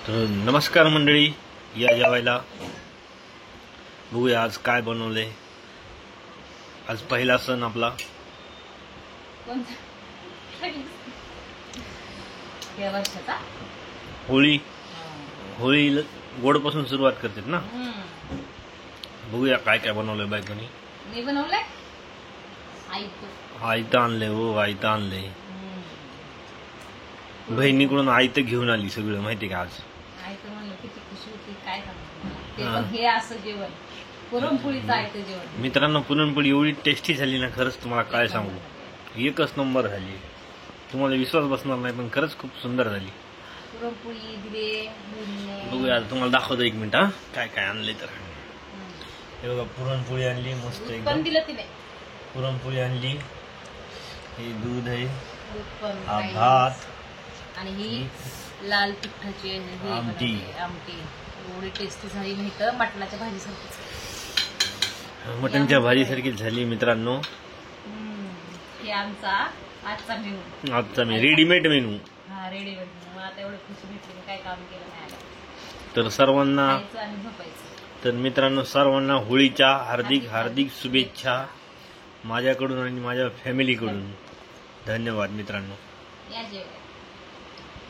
तर नमस्कार मंडळी, या जेवायला. बघूया आज काय बनवले. आज पहिला सण आपला होळी. होळी गोडपासून सुरुवात करतात ना. बघूया काय काय बनवलंय बायकोनी. मी बनवलंय आयतं आणलंय. हो, आयतं आणलंय. बहिणीकडून आयतं घेऊन आली सगळं, माहिती का. आज आयतं म्हणलं किती खुशी होती, काय सांगतो. ते पण हे असं जेवण, पुरणपोळीचं आयतं जेवण. मित्रांनो, पुरणपोळी एवढी टेस्टी झाली ना, खरंच तुम्हाला काय सांगू. एकच नंबर झाली. तुम्हाला विश्वास बसणार नाही, पण खरंच खूप सुंदर झाली. पुरणपोळी दिले. बघूया तुम्हाला दाखवतो एक मिनिट. हा, काय काय आणले तर हे बघा. पुरणपोळी आणली मस्त एकदम. पण दिलं तिने पुरणपोळी आणली. हे दूध आहे, हा पण भात आणि ही लाल तिखटाची आमटी. आमटी एवढी टेस्टी झाली नाही तर मटणाच्या भाजीसारखीच. मटणच्या भाजीसारखीच झाली मित्रांनो. हे आमचा आजचा मेनू. आजचा मी रेडीमेड मेनू. हा, रेडीमेड. मला आता एवढं खुशी भेटली, काय काम केलं नाही आता. तर सर्वांना, खायचं आणि झोपायचं. तर मित्रांनो सर्वांना होळीच्या हार्दिक हार्दिक शुभेच्छा माझ्याकडून आणि माझ्या फॅमिलीकडून. धन्यवाद मित्रांनो. या जेवायला.